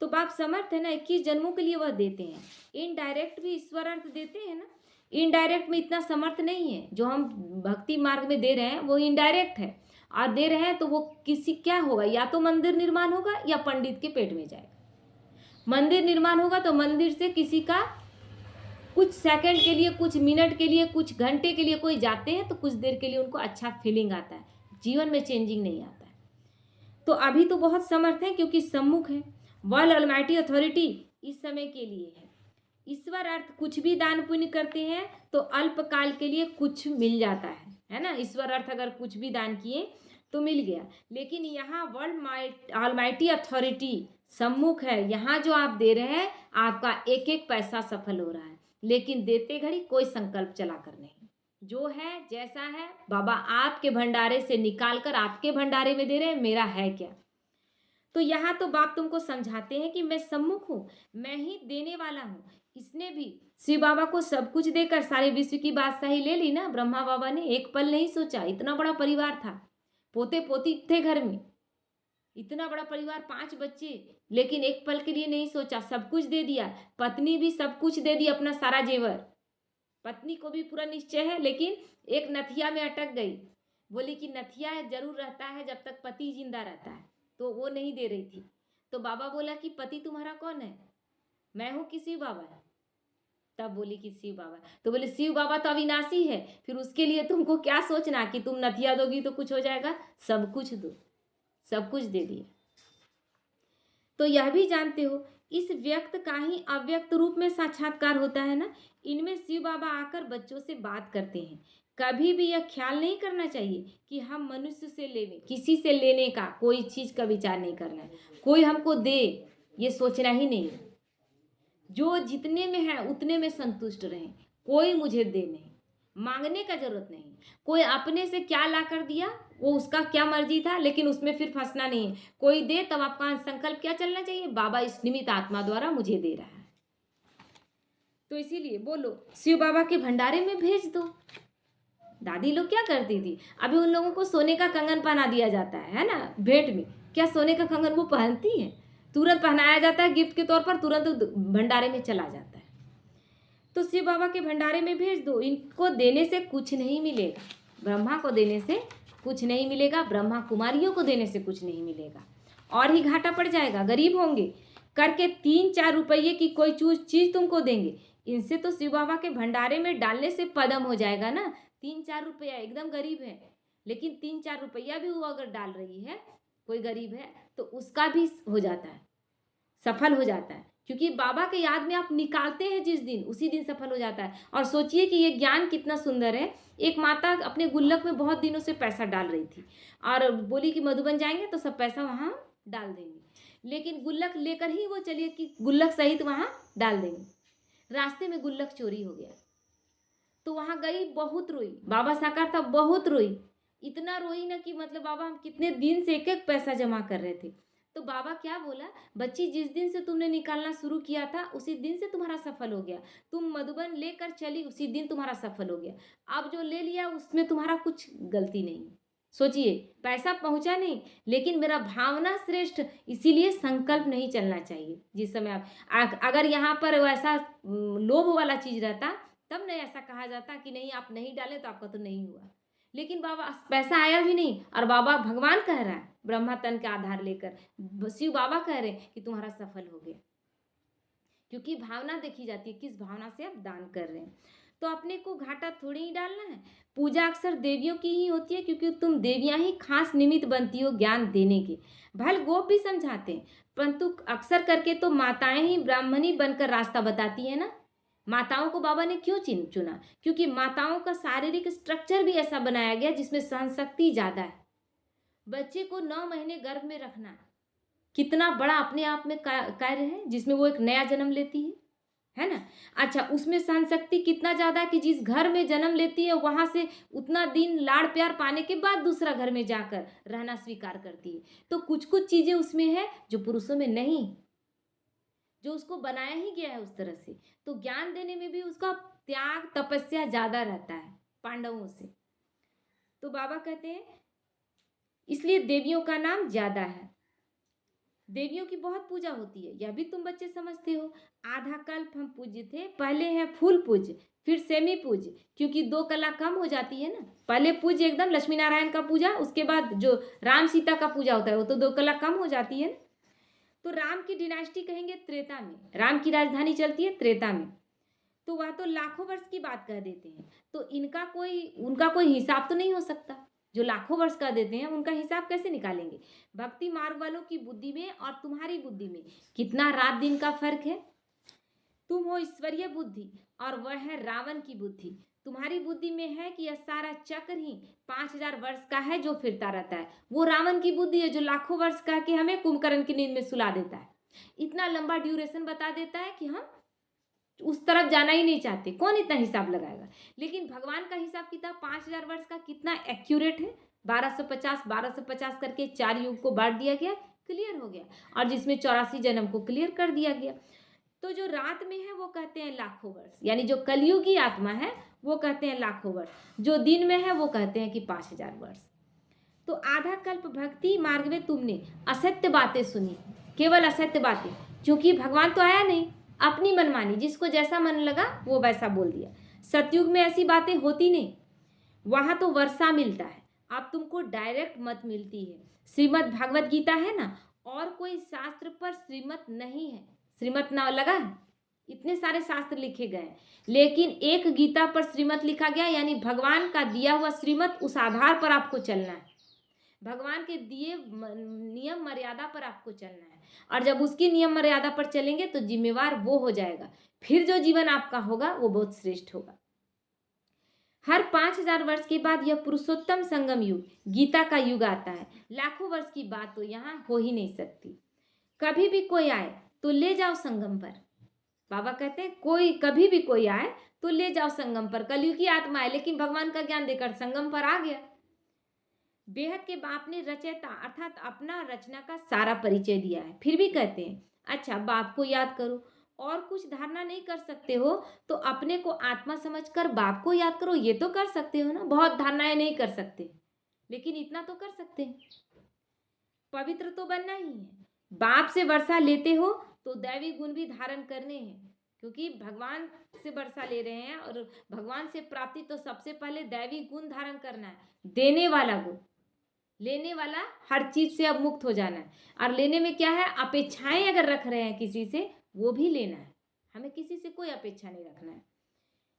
तो बाप समर्थ है ना, 21 जन्मों के लिए वह देते हैं। इनडायरेक्ट भी ईश्वर अर्थ देते हैं ना। इनडायरेक्ट में इतना समर्थ नहीं है, जो हम भक्ति मार्ग में दे रहे हैं वो इनडायरेक्ट है, और दे रहे हैं तो वो किसी क्या होगा, या तो मंदिर निर्माण होगा या पंडित के पेट में जाएगा। मंदिर निर्माण होगा तो मंदिर से किसी का कुछ सेकंड के लिए, कुछ मिनट के लिए, कुछ घंटे के लिए कोई जाते हैं तो कुछ देर के लिए उनको अच्छा फीलिंग आता है, जीवन में चेंजिंग नहीं आता है। तो अभी तो बहुत समर्थ है क्योंकि सम्मुख है। वर्ल्ड ऑलमाइटी अथॉरिटी इस समय के लिए है। ईश्वर अर्थ कुछ भी दान पुण्य करते हैं तो अल्पकाल के लिए कुछ मिल जाता है ना। ईश्वर अर्थ अगर कुछ भी दान किए तो मिल गया, लेकिन यहाँ वर्ल्ड ऑलमाइटी अथॉरिटी सम्मुख है। यहाँ जो आप दे रहे हैं आपका एक एक पैसा सफल हो रहा है, लेकिन देते घड़ी कोई संकल्प चला कर नहीं। जो है जैसा है बाबा आपके भंडारे से निकाल कर आपके भंडारे में दे रहे हैं, मेरा है क्या। तो यहाँ तो बाप तुमको समझाते हैं कि मैं सम्मुख हूँ, मैं ही देने वाला हूँ। इसने भी शिव बाबा को सब कुछ देकर सारे विश्व की बादशाही ले ली ना। ब्रह्मा बाबा ने एक पल नहीं सोचा, इतना बड़ा परिवार था, पोते पोती थे घर में, इतना बड़ा परिवार, 5 बच्चे, लेकिन एक पल के लिए नहीं सोचा, सब कुछ दे दिया। पत्नी भी सब कुछ दे दी, अपना सारा जेवर। पत्नी को भी पूरा निश्चय है, लेकिन एक नथिया में अटक गई। बोली कि नथिया जरूर रहता है जब तक पति जिंदा रहता है, तो वो नहीं दे रही थी। तो बाबा बोला कि पति तुम्हारा कौन है, मैं हूँ कि शिव बाबा है। तब बोली कि शिव बाबा। तो बोले शिव बाबा तो अविनाशी है, फिर उसके लिए तुमको क्या सोचना कि तुम नथिया दोगी तो कुछ हो जाएगा, सब कुछ दो। सब कुछ दे दिया। तो यह भी जानते हो इस व्यक्त का ही अव्यक्त रूप में साक्षात्कार होता है ना। इनमें शिव बाबा आकर बच्चों से बात करते हैं। कभी भी यह ख्याल नहीं करना चाहिए कि हम मनुष्य से लेवे, किसी से लेने का कोई चीज का विचार नहीं करना है, कोई हमको दे ये सोचना ही नहीं है। जो जितने में है उतने में संतुष्ट रहें, कोई मुझे दे नहीं, मांगने का जरूरत नहीं। कोई अपने से क्या ला कर दिया वो उसका क्या मर्जी था, लेकिन उसमें फिर फंसना नहीं है। कोई दे तब आपका संकल्प क्या चलना चाहिए, बाबा इस निमित्त आत्मा द्वारा मुझे दे रहा है। तो इसीलिए बोलो शिव बाबा के भंडारे में भेज दो। दादी लोग क्या करती थी, अभी उन लोगों को सोने का कंगन पहना दिया जाता है ना भेंट में। क्या सोने का कंगन वो पहनती है? तुरंत पहनाया जाता है गिफ्ट के तौर पर, तुरंत भंडारे में चला जाता है। तो शिव बाबा के भंडारे में भेज दो। इनको देने से कुछ नहीं मिलेगा, ब्रह्मा को देने से कुछ नहीं मिलेगा, ब्रह्मा कुमारियों को देने से कुछ नहीं मिलेगा, और ही घाटा पड़ जाएगा। गरीब होंगे करके 3-4 रुपये की कोई चीज तुमको देंगे, इनसे तो शिव बाबा के भंडारे में डालने से पदम हो जाएगा ना। 3-4 रुपया, एकदम गरीब है, लेकिन 3-4 रुपया भी वो अगर डाल रही है, कोई गरीब है, तो उसका भी हो जाता है, सफल हो जाता है। क्योंकि बाबा के याद में आप निकालते हैं जिस दिन, उसी दिन सफल हो जाता है। और सोचिए कि ये ज्ञान कितना सुंदर है। एक माता अपने गुल्लक में बहुत दिनों से पैसा डाल रही थी और बोली कि मधुबन जाएंगे तो सब पैसा वहाँ डाल देंगे, लेकिन गुल्लक लेकर ही वो चलिए कि गुल्लक सहित वहाँ डाल देंगे। रास्ते में गुल्लक चोरी हो गया, तो वहाँ गई, बहुत रोई। बाबा साकार था, बहुत रोई, इतना रोई ना कि मतलब बाबा हम कितने दिन से एक एक पैसा जमा कर रहे थे। तो बाबा क्या बोला, बच्ची जिस दिन से तुमने निकालना शुरू किया था उसी दिन से तुम्हारा सफल हो गया। तुम मधुबन लेकर चली उसी दिन तुम्हारा सफल हो गया। अब जो ले लिया उसमें तुम्हारा कुछ गलती नहीं। सोचिए, पैसा पहुंचा नहीं, लेकिन मेरा भावना श्रेष्ठ, इसीलिए संकल्प नहीं चलना चाहिए। जिस समय आप अगर यहाँ पर वैसा लोभ वाला चीज रहता तब नहीं ऐसा कहा जाता कि नहीं आप नहीं डाले तो आपका तो नहीं हुआ। लेकिन बाबा पैसा आया भी नहीं और बाबा भगवान कह रहा है, ब्रह्मा तन का आधार लेकर शिव बाबा कह रहे हैं कि तुम्हारा सफल हो गया। क्योंकि भावना देखी जाती है, किस भावना से आप दान कर रहे हैं। तो अपने को घाटा थोड़ी ही डालना है। पूजा अक्सर देवियों की ही होती है, क्योंकि तुम देवियां ही खास निमित्त बनती हो ज्ञान देने के। भल गोप भी समझाते हैं, परंतु अक्सर करके तो माताएं ही ब्राह्मणी बनकर रास्ता बताती है ना। माताओं को बाबा ने क्यों चुना? क्योंकि माताओं का शारीरिक स्ट्रक्चर भी ऐसा बनाया गया जिसमें सहन शक्ति ज्यादा है। बच्चे को 9 महीने गर्भ में रखना कितना बड़ा अपने आप में कार्य है, जिसमें वो एक नया जन्म लेती है ना। अच्छा, उसमें सहन शक्ति कितना ज्यादा है कि जिस घर में जन्म लेती है वहां से उतना दिन लाड़ प्यार पाने के बाद दूसरा घर में जाकर रहना स्वीकार करती है। तो कुछ कुछ चीजें उसमें है जो पुरुषों में नहीं, जो उसको बनाया ही गया है उस तरह से। तो ज्ञान देने में भी उसका त्याग तपस्या ज्यादा रहता है पांडवों से। तो बाबा कहते हैं इसलिए देवियों का नाम ज्यादा है। देवियों की बहुत पूजा होती है, यह भी तुम बच्चे समझते हो। आधा कल्प हम पूज्य थे, पहले है फुल पूज्य, फिर सेमी पूज्य, क्योंकि 2 कला कम हो जाती है ना। पहले पूज्य एकदम लक्ष्मी नारायण का पूजा, उसके बाद जो राम सीता का पूजा होता है वो तो 2 कला कम हो जाती है। तो राम की डिनास्टी कहेंगे त्रेता में, राम की राजधानी चलती है त्रेता में, तो वह तो लाखों वर्ष की बात कह देते हैं। तो उनका कोई हिसाब तो नहीं हो सकता। जो लाखों वर्ष का देते हैं उनका हिसाब कैसे निकालेंगे? भक्ति मार्ग वालों की बुद्धि में और तुम्हारी बुद्धि में कितना रात दिन का फर्क है। तुम हो ईश्वरीय बुद्धि और वह है रावण की बुद्धि। तुम्हारी बुद्धि में है कि यह सारा चक्र ही 5000 वर्ष का है जो फिरता रहता है। वो रावण की बुद्धि है जो लाखों वर्ष का के हमें कुंभकर्ण की नींद में सुला देता है, इतना लंबा ड्यूरेशन बता देता है कि हम उस तरफ जाना ही नहीं चाहते, कौन इतना हिसाब लगाएगा। लेकिन भगवान का हिसाब किताब 5000 वर्ष का कितना एक्यूरेट है। 1250 करके 4 युग को बांट दिया गया, क्लियर हो गया। और जिसमें 84 जन्म को क्लियर कर दिया गया। तो जो रात में है वो कहते हैं लाखों वर्ष, यानी जो कलयुगी आत्मा है वो कहते हैं लाखों वर्ष, जो दिन में है वो कहते हैं कि 5000 वर्ष। तो आधा कल्प भक्ति मार्ग में तुमने असत्य बातें सुनी, केवल असत्य बातें, क्योंकि भगवान तो आया नहीं, अपनी मनमानी, जिसको जैसा मन लगा वो वैसा बोल दिया। सतयुग में ऐसी बातें होती नहीं, वहां तो वर्षा मिलता है, अब तुमको डायरेक्ट मत मिलती है। श्रीमद् भागवत गीता है ना, और कोई शास्त्र पर श्रीमत नहीं है, श्रीमत ना लगा है, इतने सारे शास्त्र लिखे गए, लेकिन एक गीता पर श्रीमत लिखा गया, यानी भगवान का दिया हुआ श्रीमत, उस आधार पर आपको चलना है, भगवान के दिए नियम मर्यादा पर आपको चलना है। और जब उसकी नियम मर्यादा पर चलेंगे तो जिम्मेवार वो हो जाएगा, फिर जो जीवन आपका होगा वो बहुत श्रेष्ठ होगा। हर 5000 वर्ष के बाद यह पुरुषोत्तम संगम युग, गीता का युग आता है। लाखों वर्ष की बात तो यहाँ हो ही नहीं सकती। कभी भी कोई आए तो ले जाओ संगम पर, बाबा कहते हैं कोई कभी भी कोई आए तो ले जाओ संगम पर। कलयुगी आत्मा है लेकिन भगवान का ज्ञान देकर संगम पर आ गया। बेहद के बाप ने रचयिता अर्थात अपना रचना का सारा परिचय दिया है, फिर भी कहते हैं अच्छा बाप को याद करो, और कुछ धारणा नहीं कर सकते हो तो अपने को आत्मा समझकर बाप को याद करो, ये तो कर सकते हो ना। बहुत धारणाएं नहीं कर सकते, लेकिन इतना तो कर सकते हैं, पवित्र तो बनना ही है। बाप से वर्षा लेते हो तो दैवी गुण भी धारण करने हैं, क्योंकि भगवान से वर्षा ले रहे हैं, और भगवान से प्राप्ति तो सबसे पहले दैवी गुण धारण करना है, देने वाला गुण। लेने वाला हर चीज से अब मुक्त हो जाना है, और लेने में क्या है, अपेक्षाएं अगर रख रहे हैं किसी से, वो भी लेना है, हमें किसी से कोई अपेक्षा नहीं रखना है।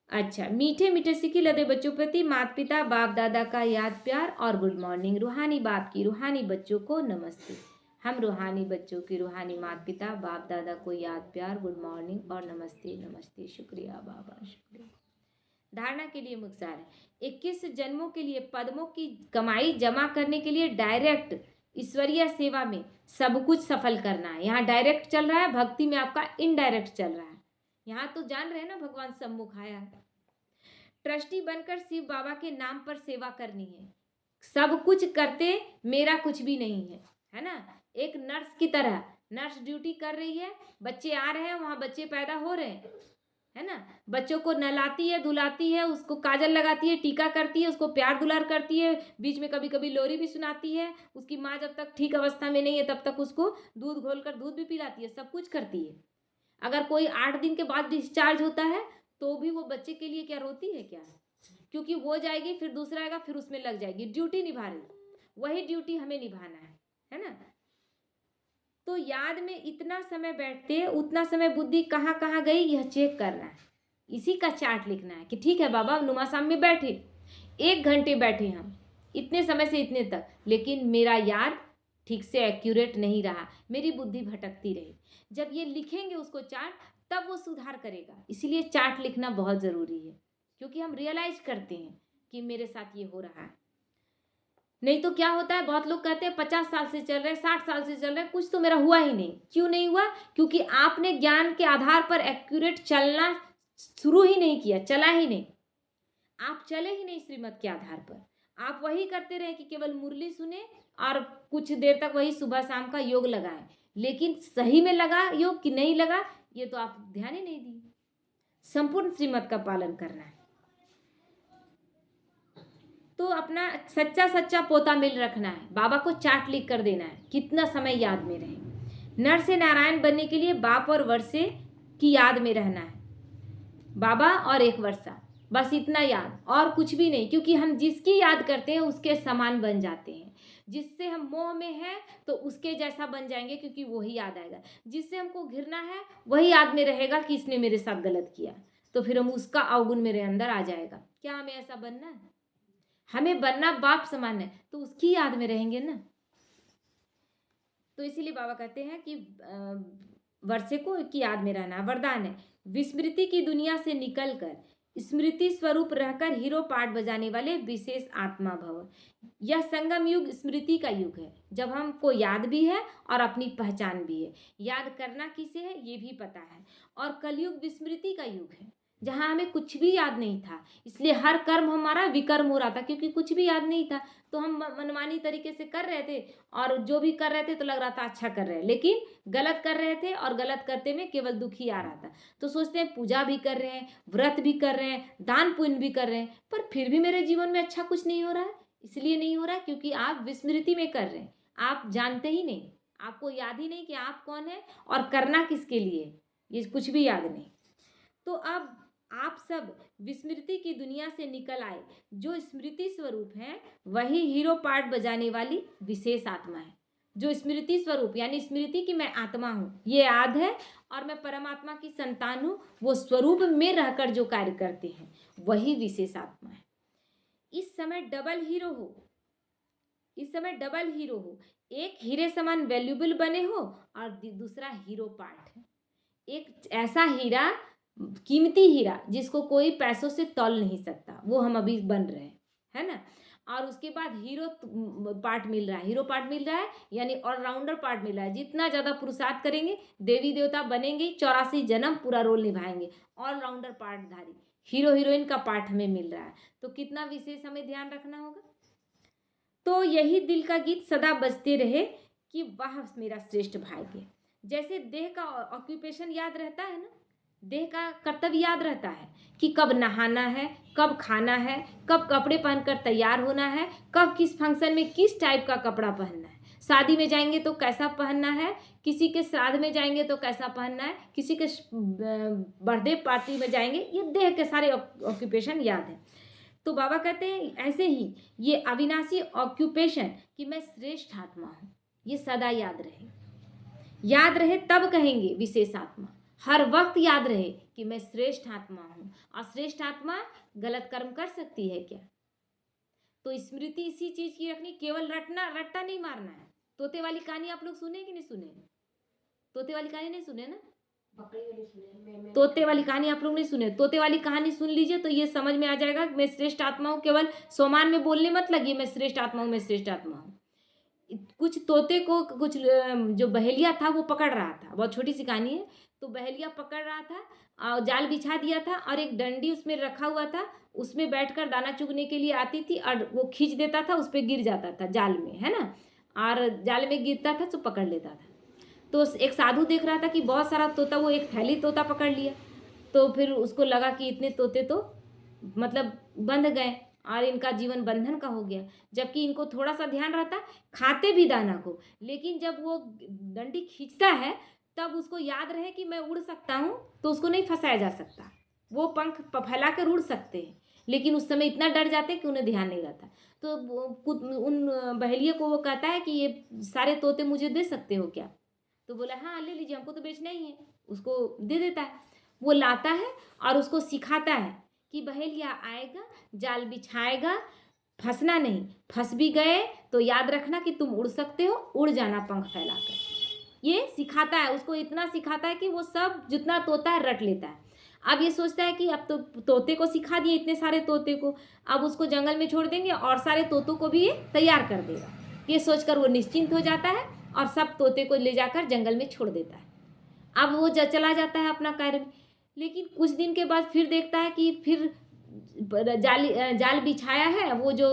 अच्छा, मीठे मीठे सिक्के लदे बच्चों प्रति माता पिता बाप दादा का याद प्यार और गुड मॉर्निंग। रूहानी बाप की रूहानी बच्चों को नमस्ते। हम रूहानी बच्चों की रूहानी माता पिता बाप दादा को याद प्यार, गुड मॉर्निंग और नमस्ते नमस्ते। शुक्रिया बाबा, शुक्रिया। धारणा के लिए मुख्तार है, 21 जन्मों के लिए पद्मों की कमाई जमा करने के लिए डायरेक्ट ईश्वरीय सेवा में सब कुछ सफल करना है। यहाँ डायरेक्ट चल रहा है, भक्ति में आपका इनडायरेक्ट चल रहा है। यहाँ तो जान रहे हैं ना भगवान सम्मुख आया है। ट्रस्टी बनकर शिव बाबा के नाम पर सेवा करनी है, सब कुछ करते मेरा कुछ भी नहीं है ना। एक नर्स की तरह नर्स ड्यूटी कर रही है, बच्चे आ रहे हैं, वहाँ बच्चे पैदा हो रहे हैं, है ना। बच्चों को नहलाती है, धुलाती है, उसको काजल लगाती है, टीका करती है, उसको प्यार दुलार करती है, बीच में कभी कभी लोरी भी सुनाती है। उसकी माँ जब तक ठीक अवस्था में नहीं है तब तक उसको दूध घोलकर दूध भी पिलाती है, सब कुछ करती है। अगर कोई 8 दिन के बाद डिस्चार्ज होता है तो भी वो बच्चे के लिए क्या रोती है क्या, क्योंकि वो जाएगी फिर दूसरा आएगा फिर उसमें लग जाएगी, ड्यूटी निभा रही, वही ड्यूटी हमें निभाना है ना। तो याद में इतना समय बैठते उतना समय बुद्धि कहाँ कहाँ गई यह चेक करना है, इसी का चार्ट लिखना है कि ठीक है बाबा नुमासाम में बैठे 1 घंटे बैठे हम इतने समय से इतने तक, लेकिन मेरा याद ठीक से एक्यूरेट नहीं रहा, मेरी बुद्धि भटकती रही। जब ये लिखेंगे उसको चार्ट तब वो सुधार करेगा, इसीलिए चार्ट लिखना बहुत ज़रूरी है, क्योंकि हम रियलाइज करते हैं कि मेरे साथ ये हो रहा है। नहीं तो क्या होता है, बहुत लोग कहते हैं 50 साल से चल रहे हैं, 60 साल से चल रहे हैं, कुछ तो मेरा हुआ ही नहीं। क्यों नहीं हुआ? क्योंकि आपने ज्ञान के आधार पर एक्यूरेट चलना शुरू ही नहीं किया, चला ही नहीं, आप चले ही नहीं श्रीमत के आधार पर। आप वही करते रहे कि केवल मुरली सुने और कुछ देर तक वही सुबह शाम का योग लगाएं, लेकिन सही में लगा योग कि नहीं लगा ये तो आप ध्यान ही नहीं दिए। संपूर्ण श्रीमत का पालन करना है, तो अपना सच्चा सच्चा पोता मिल रखना है, बाबा को चार्ट लिख कर देना है, कितना समय याद में रहे। नर से नारायण बनने के लिए बाप और वर्षे की याद में रहना है, बाबा और एक वर्षा, बस इतना याद और कुछ भी नहीं, क्योंकि हम जिसकी याद करते हैं उसके समान बन जाते हैं। जिससे हम मोह में हैं तो उसके जैसा बन जाएंगे, क्योंकि वही याद आएगा। जिससे हमको घृणा है वही याद में रहेगा कि इसने मेरे साथ गलत किया, तो फिर हम उसका अवगुण मेरे अंदर आ जाएगा। क्या हमें ऐसा बनना है? हमें बनना बाप समान है, तो उसकी याद में रहेंगे ना। तो इसीलिए बाबा कहते हैं कि वर्षे को की याद में रहना वरदान है। विस्मृति की दुनिया से निकलकर स्मृति स्वरूप रहकर हीरो पार्ट बजाने वाले विशेष आत्मा भव। यह संगम युग स्मृति का युग है, जब हमको याद भी है और अपनी पहचान भी है। याद करना किसे है ये भी पता है। और कलयुग विस्मृति का युग है, जहाँ हमें कुछ भी याद नहीं था, इसलिए हर कर्म हमारा विकर्म हो रहा था, क्योंकि कुछ भी याद नहीं था। तो हम मनमानी तरीके से कर रहे थे, और जो भी कर रहे थे तो लग रहा था अच्छा कर रहे हैं, लेकिन गलत कर रहे थे, और गलत करते में केवल दुख ही आ रहा था। तो सोचते हैं पूजा भी कर रहे हैं, व्रत भी कर रहे हैं, दान पुण्य भी कर रहे हैं, पर फिर भी मेरे जीवन में अच्छा कुछ नहीं हो रहा है। इसलिए नहीं हो रहा है क्योंकि आप विस्मृति में कर रहे हैं, आप जानते ही नहीं, आपको याद ही नहीं कि आप कौन है और करना किसके लिए, ये कुछ भी याद नहीं। तो अब आप सब विस्मृति की दुनिया से निकल आए। जो स्मृति स्वरूप है वही हीरो पार्ट बजाने वाली विशेष आत्मा है। जो स्मृति स्वरूप यानी स्मृति की मैं आत्मा हूँ, ये याद है, और मैं परमात्मा की संतान हूँ, वो स्वरूप में रहकर जो कार्य करते हैं वही विशेष आत्मा है। इस समय डबल हीरो हो, इस समय डबल हीरो हो। एक हीरे समान वैल्यूबल बने हो और दूसरा हीरो पार्ट है। एक ऐसा हीरा, कीमती हीरा, जिसको कोई पैसों से तौल नहीं सकता, वो हम अभी बन रहे हैं, है ना। और उसके बाद हीरो पार्ट मिल रहा है। हीरो पार्ट मिल रहा है यानी ऑलराउंडर पार्ट मिल रहा है। जितना ज़्यादा पुरुषार्थ करेंगे, देवी देवता बनेंगे, 84 जन्म पूरा रोल निभाएंगे। ऑलराउंडर पार्टधारी हीरो हीरोइन का पार्ट हमें मिल रहा है, तो कितना विशेष हमें ध्यान रखना होगा। तो यही दिल का गीत सदा बजते रहे कि वाह मेरा श्रेष्ठ भाग्य। जैसे देह का ऑक्यूपेशन याद रहता है ना, देह का कर्तव्य याद रहता है कि कब नहाना है, कब खाना है, कब कपड़े पहनकर तैयार होना है, कब किस फंक्शन में किस टाइप का कपड़ा पहनना है। शादी में जाएंगे तो कैसा पहनना है, किसी के श्राद्ध में जाएंगे तो कैसा पहनना है, किसी के बर्थडे पार्टी में जाएंगे, ये देह के सारे ऑक्यूपेशन याद है। तो बाबा कहते हैं ऐसे ही ये अविनाशी ऑक्यूपेशन कि मैं श्रेष्ठ आत्मा हूँ, ये सदा याद रहे। याद रहे तब कहेंगे विशेष आत्मा, हर वक्त याद रहे कि मैं श्रेष्ठ आत्मा हूँ। और श्रेष्ठ आत्मा गलत कर्म कर सकती है क्या? तो स्मृति इसी चीज की रखनी, केवल रट्टा नहीं मारना है। तोते वाली कहानी आप लोग सुने कि नहीं सुने? तोते वाली कहानी नहीं सुने ना? तोते वाली कहानी आप लोग नहीं सुने? तोते वाली कहानी सुन लीजिए तो ये समझ में आ जाएगा कि मैं श्रेष्ठ आत्मा हूँ। केवल सोमान में बोलने मत लगिए मैं श्रेष्ठ आत्मा हूँ, मैं श्रेष्ठ आत्मा हूँ। कुछ तोते को कुछ जो बहेलिया था वो पकड़ रहा था, बहुत छोटी सी कहानी है। तो बहेलिया पकड़ रहा था और जाल बिछा दिया था, और एक डंडी उसमें रखा हुआ था, उसमें बैठकर दाना चुगने के लिए आती थी, और वो खींच देता था, उस पर गिर जाता था जाल में, है ना। और जाल में गिरता था तो पकड़ लेता था। तो एक साधु देख रहा था कि बहुत सारा तोता, वो एक थैली तोता पकड़ लिया। तो फिर उसको लगा कि इतने तोते तो मतलब बंध गए और इनका जीवन बंधन का हो गया, जबकि इनको थोड़ा सा ध्यान रहता, खाते भी दाना को, लेकिन जब वो डंडी खींचता है तब उसको याद रहे कि मैं उड़ सकता हूँ, तो उसको नहीं फंसाया जा सकता। वो पंख फैला कर उड़ सकते हैं, लेकिन उस समय इतना डर जाते कि उन्हें ध्यान नहीं रहता। तो उन बहेलिए को वो कहता है कि ये सारे तोते मुझे दे सकते हो क्या? तो बोला हाँ ले लीजिए, हमको तो बेचना ही है। उसको दे देता है। वो लाता है और उसको सिखाता है कि बहेलिया आएगा, जाल बिछाएगा, फंसना नहीं, फंस भी गए तो याद रखना कि तुम उड़ सकते हो, उड़ जाना पंख फैलाकर। ये सिखाता है, उसको इतना सिखाता है कि वो सब जितना तोता है रट लेता है। अब ये सोचता है कि अब तो तोते को सिखा दिए, इतने सारे तोते को, अब उसको जंगल में छोड़ देंगे और सारे तोतों को भी ये तैयार कर देगा। ये सोचकर वो निश्चिंत हो जाता है और सब तोते को ले जाकर जंगल में छोड़ देता है। अब वो चला जाता है अपना कार्य में। लेकिन कुछ दिन के बाद फिर देखता है कि फिर जाल बिछाया है, वो जो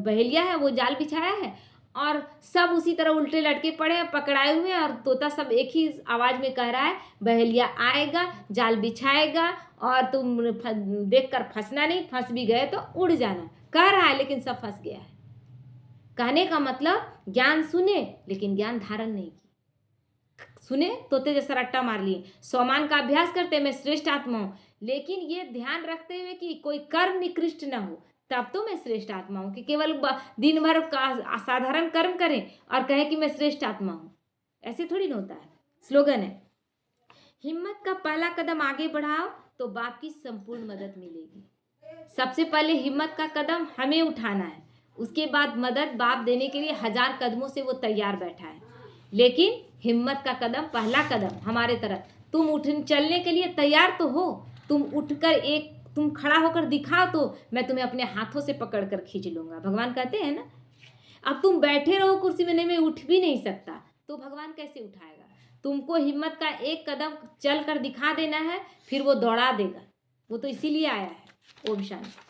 बहेलिया है वो जाल बिछाया है, और सब उसी तरह उल्टे लटके पड़े हैं, पकड़ाए हुए हैं, और तोता सब एक ही आवाज़ में कह रहा है बहेलिया आएगा, जाल बिछाएगा, और तुम देखकर फंसना नहीं, फंस भी गए तो उड़ जाना, कह रहा है लेकिन सब फंस गया है। कहने का मतलब ज्ञान सुने लेकिन ज्ञान धारण नहीं की। सुने तोते जैसा रट्टा मार लिए, सोमान का अभ्यास करते मैं श्रेष्ठ आत्मा हूँ, लेकिन ये ध्यान रखते हुए कि कोई कर्म निकृष्ट न हो, तब तो मैं श्रेष्ठ आत्मा हूँ। कि केवल दिन भर का असाधारण कर्म करें और कहें कि मैं श्रेष्ठ आत्मा हूँ, ऐसे थोड़ी ना होता है। स्लोगन है, हिम्मत का पहला कदम आगे बढ़ाओ तो बाप की संपूर्ण मदद मिलेगी। सबसे पहले हिम्मत का कदम हमें उठाना है, उसके बाद मदद बाप देने के लिए 1000 कदमों से वो तैयार बैठा है। लेकिन हिम्मत का कदम, पहला कदम हमारे तरफ, तुम चलने के लिए तैयार तो हो, तुम उठकर एक तुम खड़ा होकर दिखाओ तो मैं तुम्हें अपने हाथों से पकड़ कर खींच लूंगा। भगवान कहते हैं ना, अब तुम बैठे रहो कुर्सी में, नहीं मैं उठ भी नहीं सकता, तो भगवान कैसे उठाएगा? तुमको हिम्मत का एक कदम चल कर दिखा देना है, फिर वो दौड़ा देगा। वो तो इसीलिए आया है। ओम शांति।